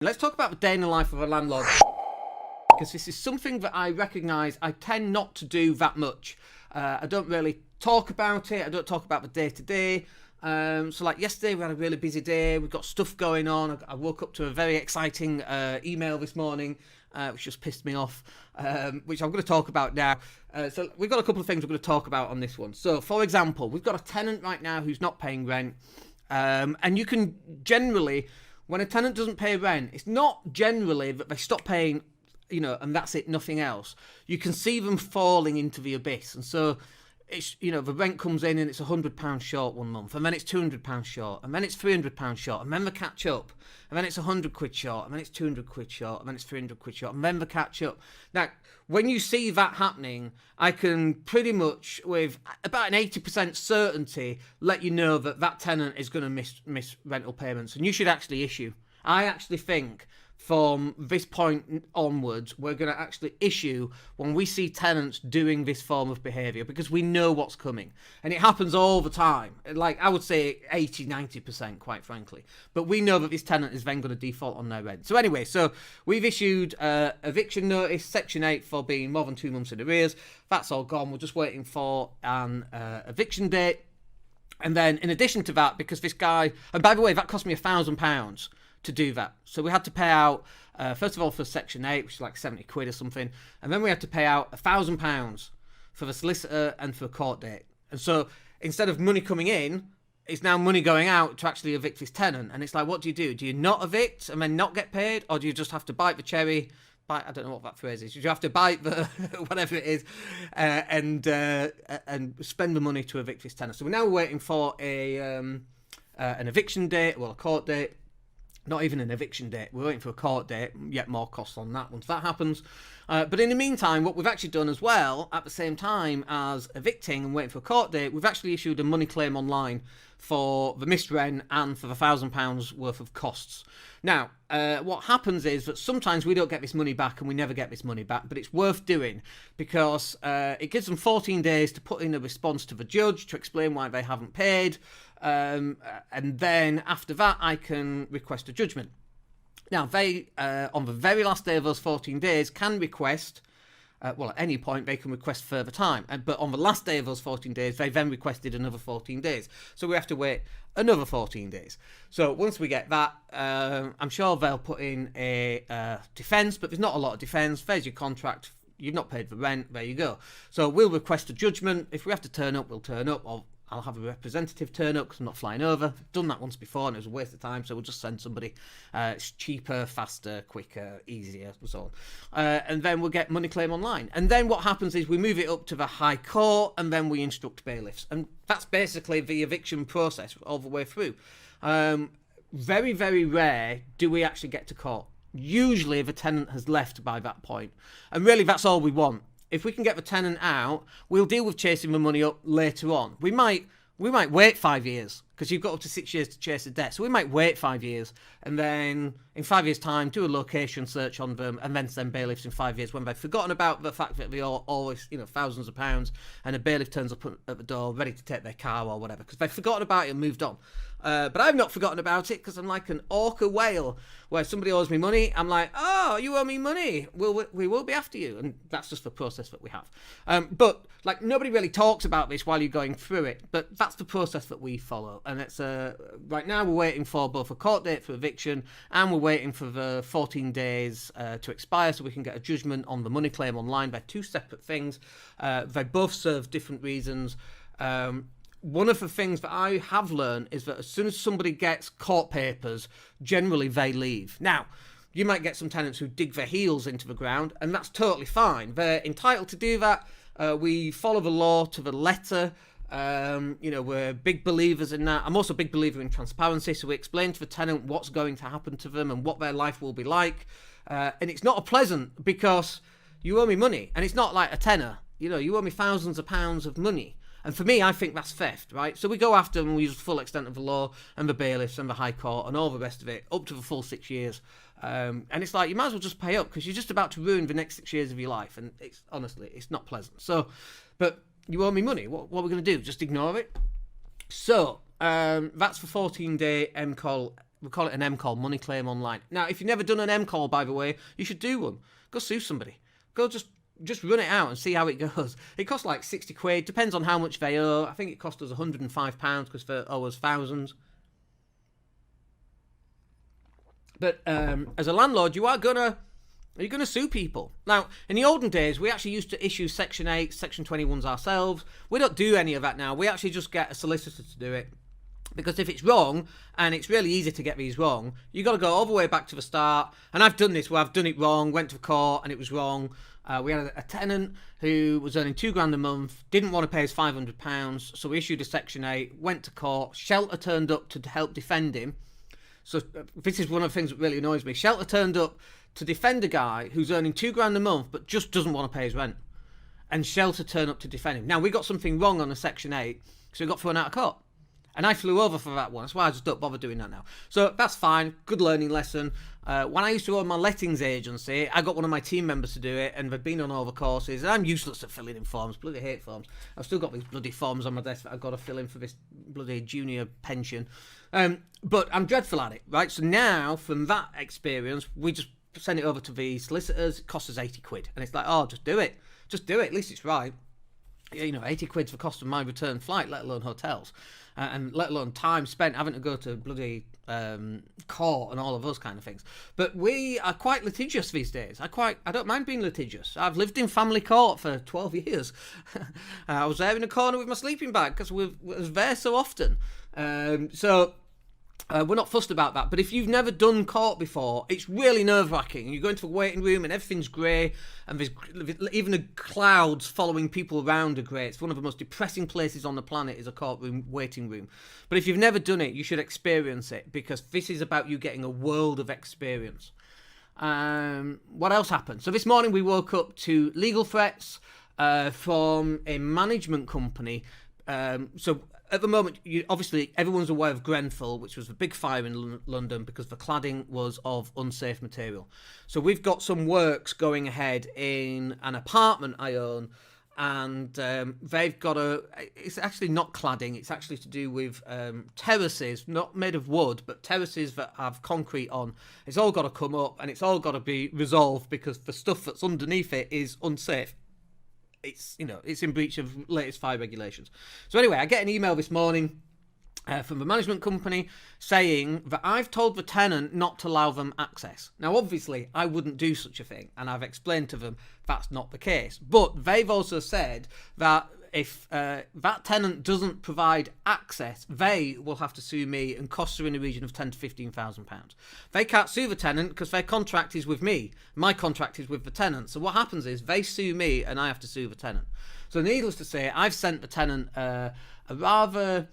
Let's talk about the day in the life of a landlord, because this is something that I recognise I tend not to do that much. I don't really talk about it. I don't talk about the day-to-day. So like yesterday we had a really busy day. We've got stuff going on. I woke up to a very exciting email this morning, which just pissed me off, which I'm going to talk about now. So we've got a couple of things we're going to talk about on this one. So for example, we've got a tenant right now who's not paying rent. And you can generally, when a tenant doesn't pay rent, it's not generally that they stop paying, and that's it, nothing else. You can see them falling into the abyss. And so it's, the rent comes in and it's £100 short one month, and then it's £200 short, and then it's £300 short, and then they catch up, and then it's £100 short, and then it's £200 short, and then it's £300 short, and then they catch up. Now, when you see that happening, I can pretty much, with about an 80% certainty, let you know that that tenant is going to miss rental payments, and you should actually issue. I actually think from this point onwards, we're going to actually issue when we see tenants doing this form of behaviour, because we know what's coming. And it happens all the time. Like, I would say 80, 90%, quite frankly. But we know that this tenant is then going to default on their rent. So anyway, so we've issued eviction notice, Section 8, for being more than 2 months in arrears. That's all gone. We're just waiting for an eviction date. And then in addition to that, because this guy, and by the way, that cost me £1,000 to do that. So we had to pay out, first of all, for Section 8, which is like 70 quid or something. And then we had to pay out £1,000 for the solicitor and for a court date. And so instead of money coming in, it's now money going out to actually evict this tenant. And it's like, what do? Do you not evict and then not get paid? Or do you just have to bite the cherry? I don't know what that phrase is. You have to bite the whatever it is, and spend the money to evict this tenant. So we're now waiting for an eviction date, well, a court date. Not even an eviction date. We're waiting for a court date. Yet more costs on that once that happens. But in the meantime, what we've actually done as well, at the same time as evicting and waiting for a court date, we've actually issued a money claim online for the missed rent and for the £1,000 worth of costs. Now, what happens is that sometimes we don't get this money back, and we never get this money back, but it's worth doing because it gives them 14 days to put in a response to the judge to explain why they haven't paid. And then after that, I can request a judgment. Now, they, on the very last day of those 14 days, can request, at any point, they can request further time. But on the last day of those 14 days, they then requested another 14 days. So we have to wait another 14 days. So once we get that, I'm sure they'll put in a defence, but there's not a lot of defence. There's your contract. You've not paid the rent. There you go. So we'll request a judgment. If we have to turn up, we'll turn up, or I'll have a representative turn up because I'm not flying over. I've done that once before and it was a waste of time, so we'll just send somebody. It's cheaper, faster, quicker, easier, and so on. And then we'll get money claim online. And then what happens is we move it up to the High Court, and then we instruct bailiffs. And that's basically the eviction process all the way through. Very, very rare do we actually get to court. Usually the tenant has left by that point. And really that's all we want. If we can get the tenant out, we'll deal with chasing the money up later on. We might wait 5 years, because you've got up to 6 years to chase the debt. So we might wait 5 years, and then in 5 years' time, do a location search on them, and then send bailiffs in 5 years when they've forgotten about the fact that they owe always, thousands of pounds, and a bailiff turns up at the door ready to take their car or whatever, because they've forgotten about it and moved on. But I've not forgotten about it, because I'm like an orca whale, where somebody owes me money, I'm like, oh, you owe me money, we will be after you. And that's just the process that we have. But like, nobody really talks about this while you're going through it, but that's the process that we follow. And it's right now we're waiting for both a court date for eviction, and we're waiting for the 14 days to expire so we can get a judgment on the money claim online. They're two separate things. They both serve different reasons. One of the things that I have learned is that as soon as somebody gets court papers, generally they leave. Now, you might get some tenants who dig their heels into the ground, and that's totally fine. They're entitled to do that. We follow the law to the letter. We're big believers in that. I'm also a big believer in transparency, so we explain to the tenant what's going to happen to them and what their life will be like. And it's not a pleasant, because you owe me money, and it's not like a tenner. You owe me thousands of pounds of money. And for me, I think that's theft, right? So we go after them, we use the full extent of the law and the bailiffs and the High Court and all the rest of it, up to the full 6 years. And it's like, you might as well just pay up, because you're just about to ruin the next 6 years of your life. And it's honestly, it's not pleasant. So, but you owe me money. What are we going to do? Just ignore it? So, that's the 14-day MCOL we call it an M-call, money claim online. Now, if you've never done an M-call, by the way, you should do one. Go sue somebody. Go just run it out and see how it goes. It costs like 60 quid, depends on how much they owe. I think it cost us £105 because they owe us thousands. But as a landlord, you're gonna sue people. Now, in the olden days, we actually used to issue Section 8, Section 21s ourselves. We don't do any of that now. We actually just get a solicitor to do it. Because if it's wrong, and it's really easy to get these wrong, you've got to go all the way back to the start. And I've done this where I've done it wrong, went to court, and it was wrong. We had a tenant who was earning £2,000 a month, didn't want to pay his £500, so we issued a Section 8, went to court. Shelter turned up to help defend him. So this is one of the things that really annoys me. Shelter turned up to defend a guy who's earning £2,000 a month, but just doesn't want to pay his rent. And Shelter turned up to defend him. Now, we got something wrong on the Section 8, so we got thrown out of court. And I flew over for that one. That's why I just don't bother doing that now. So that's fine. Good learning lesson. When I used to own my lettings agency, I got one of my team members to do it, and they've been on all the courses. And I'm useless at filling in forms. Bloody hate forms. I've still got these bloody forms on my desk that I've got to fill in for this bloody junior pension. But I'm dreadful at it, right? So now, from that experience, we just send it over to the solicitors. It costs us 80 quid. And it's like, oh, just do it. Just do it. At least it's right. 80 quid's the cost of my return flight, let alone hotels. And let alone time spent having to go to bloody court and all of those kind of things. But we are quite litigious these days. I don't mind being litigious. I've lived in family court for 12 years. I was there in a corner with my sleeping bag because we was there so often. We're not fussed about that. But if you've never done court before, it's really nerve-wracking. You go into a waiting room and everything's grey, and there's even the clouds following people around are grey. It's one of the most depressing places on the planet is a courtroom waiting room. But if you've never done it, you should experience it, because this is about you getting a world of experience. What else happened? So this morning we woke up to legal threats from a management company. At the moment, obviously, everyone's aware of Grenfell, which was the big fire in London because the cladding was of unsafe material. So we've got some works going ahead in an apartment I own, and they've got it's actually not cladding, it's actually to do with terraces, not made of wood, but terraces that have concrete on. It's all got to come up, and it's all got to be resolved because the stuff that's underneath it is unsafe. It's in breach of latest fire regulations. So anyway, I get an email this morning from the management company saying that I've told the tenant not to allow them access. Now, obviously, I wouldn't do such a thing, and I've explained to them that's not the case. But they've also said that if that tenant doesn't provide access, they will have to sue me, and costs are in the region of £10,000 to £15,000. They can't sue the tenant because their contract is with me. My contract is with the tenant. So what happens is they sue me and I have to sue the tenant. So needless to say, I've sent the tenant a rather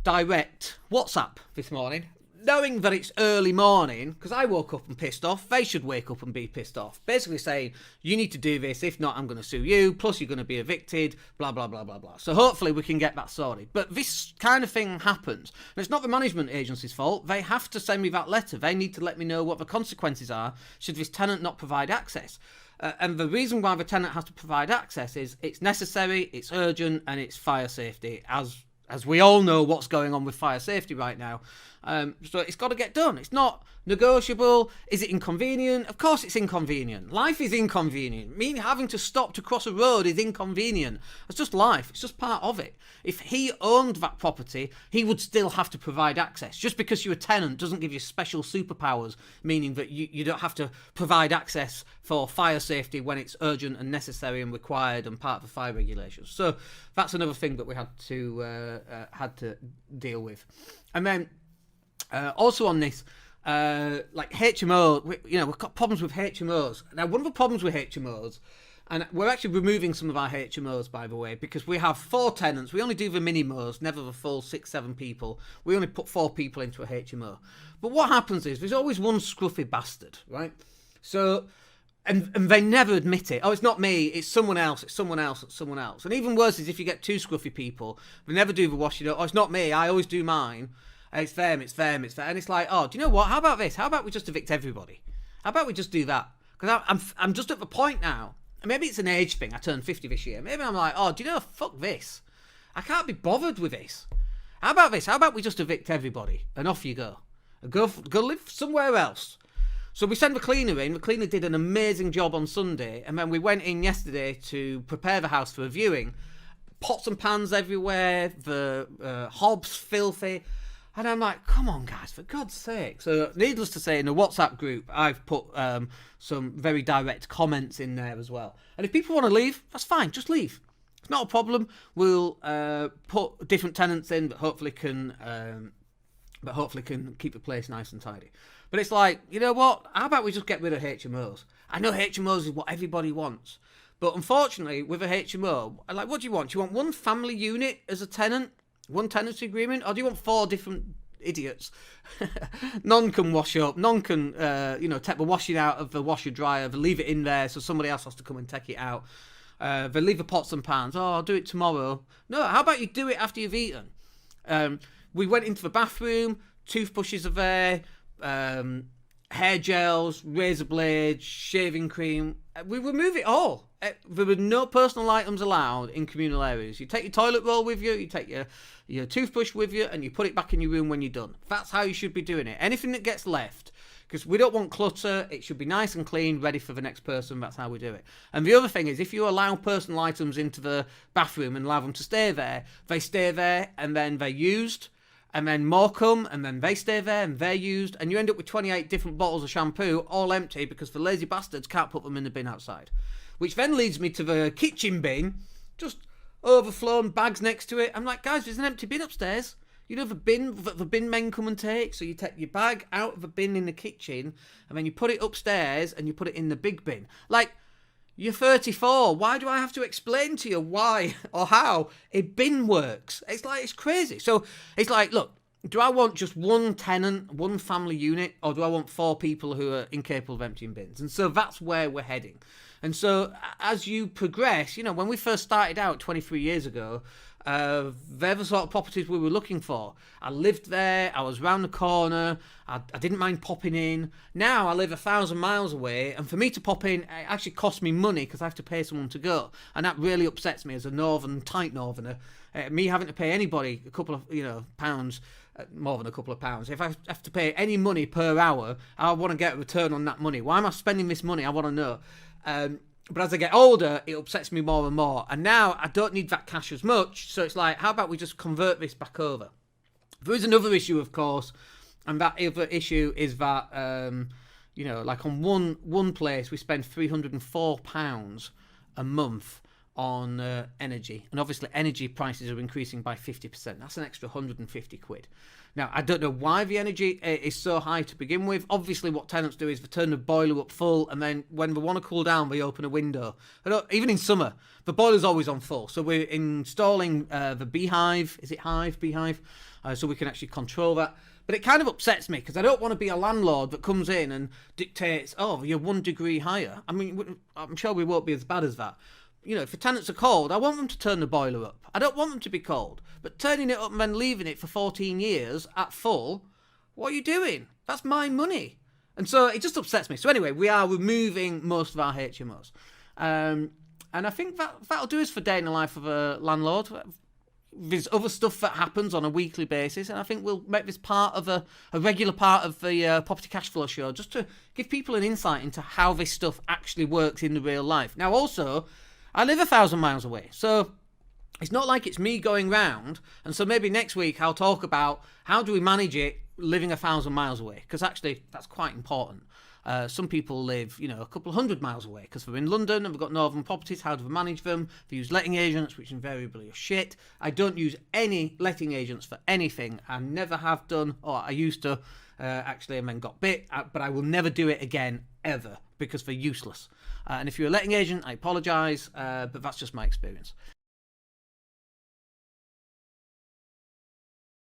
direct WhatsApp this morning, knowing that it's early morning, because I woke up and pissed off. They should wake up and be pissed off. Basically saying, you need to do this. If not, I'm going to sue you. Plus, you're going to be evicted. Blah, blah, blah, blah, blah. So hopefully we can get that sorted. But this kind of thing happens. And it's not the management agency's fault. They have to send me that letter. They need to let me know what the consequences are should this tenant not provide access. And the reason why the tenant has to provide access is it's necessary, it's urgent, and it's fire safety, as we all know what's going on with fire safety right now. So it's got to get done. It's not negotiable. Is it inconvenient? Of course it's inconvenient. Life is inconvenient. Me having to stop to cross a road is inconvenient. It's just life. It's just part of it. If he owned that property, he would still have to provide access. Just because you're a tenant doesn't give you special superpowers, meaning that you don't have to provide access for fire safety when it's urgent and necessary and required and part of the fire regulations. So that's another thing that we had to deal with. And then also on this, like HMO, we've got problems with HMOs. Now, one of the problems with HMOs, and we're actually removing some of our HMOs, by the way, because we have 4 tenants. We only do the mini-mos, never the full 6-7 people. We only put 4 people into a HMO. But what happens is there's always one scruffy bastard, right? So, and they never admit it. Oh, it's not me, it's someone else, it's someone else, it's someone else. And even worse is if you get 2 scruffy people, they never do the washing up. Oh, it's not me, I always do mine. It's them. And it's like, oh, do you know what? How about this? How about we just evict everybody? How about we just do that? Because I'm just at the point now, and maybe it's an age thing. I turned 50 this year. Maybe I'm like, oh, do you know, fuck this. I can't be bothered with this. How about this? How about we just evict everybody and off you go? And go live somewhere else. So we sent the cleaner in. The cleaner did an amazing job on Sunday. And then we went in yesterday to prepare the house for a viewing. Pots and pans everywhere. The hob's filthy. And I'm like, come on, guys, for God's sake. So needless to say, in the WhatsApp group, I've put some very direct comments in there as well. And if people want to leave, that's fine. Just leave. It's not a problem. We'll put different tenants in, but hopefully can keep the place nice and tidy. But it's like, you know what? How about we just get rid of HMOs? I know HMOs is what everybody wants. But unfortunately, with a HMO, like, what do you want? Do you want one family unit as a tenant? One tenancy agreement? Or do you want 4 different idiots? None can wash up. None can, take the washing out of the washer dryer. They leave it in there so somebody else has to come and take it out. They leave the pots and pans. Oh, I'll do it tomorrow. No, how about you do it after you've eaten? We went into the bathroom. Toothbrushes are there. Hair gels, razor blades, shaving cream. We remove it all. There were no personal items allowed in communal areas. You take your toilet roll with you, you take your toothbrush with you, and you put it back in your room when you're done. That's how you should be doing it. Anything that gets left, because we don't want clutter, it should be nice and clean, ready for the next person. That's how we do it. And the other thing is, if you allow personal items into the bathroom and allow them to stay there, they stay there and then they're used. And then more come, and then they stay there, and they're used, and you end up with 28 different bottles of shampoo, all empty, because the lazy bastards can't put them in the bin outside. Which then leads me to the kitchen bin, just overflown, bags next to it. I'm like, guys, there's an empty bin upstairs. You know, the bin that the bin men come and take, so you take your bag out of the bin in the kitchen, and then you put it upstairs, and you put it in the big bin. Like, you're 34. Why do I have to explain to you why or how a bin works? It's crazy. So it's like, look, do I want just one tenant, one family unit, or do I want 4 people who are incapable of emptying bins? And so that's where we're heading. And so as you progress, you know, when we first started out 23 years ago, they're the sort of properties we were looking for. I lived there, I was round the corner, I didn't mind popping in. Now I live 1,000 miles away, and for me to pop in, it actually costs me money because I have to pay someone to go. And that really upsets me as a tight northerner. Me having to pay anybody a couple of pounds, more than a couple of pounds. If I have to pay any money per hour, I want to get a return on that money. Why am I spending this money? I want to know. But as I get older, it upsets me more and more. And now I don't need that cash as much. So it's like, how about we just convert this back over? There is another issue, of course. And that other issue is that, like on one place, we spend £304 a month on energy. And obviously, energy prices are increasing by 50%. That's an extra 150 quid. Now, I don't know why the energy is so high to begin with. Obviously, what tenants do is they turn the boiler up full, and then when they want to cool down, they open a window. Even in summer, the boiler's always on full. So we're installing the beehive. Is it hive? Beehive? So we can actually control that. But it kind of upsets me because I don't want to be a landlord that comes in and dictates, oh, you're 1 degree higher. I mean, I'm sure we won't be as bad as that. You know, if the tenants are cold, I want them to turn the boiler up. I don't want them to be cold. But turning it up and then leaving it for 14 years at full, what are you doing? That's my money. And so it just upsets me. So anyway, we are removing most of our HMOs. And I think that'll do us for day in the life of a landlord. There's other stuff that happens on a weekly basis, and I think we'll make this part of a regular part of the Property Cashflow show, just to give people an insight into how this stuff actually works in the real life. Now, also, I live 1,000 miles away, so it's not like it's me going round, and so maybe next week I'll talk about how do we manage it living 1,000 miles away, because actually that's quite important. Some people live, a couple of 100 miles away because they're in London and we've got northern properties. How do we manage them? They use letting agents, which invariably are shit. I don't use any letting agents for anything. I never have done, or I used to actually, and then got bit, but I will never do it again, ever, because they're useless. And if you're a letting agent, I apologise, but that's just my experience.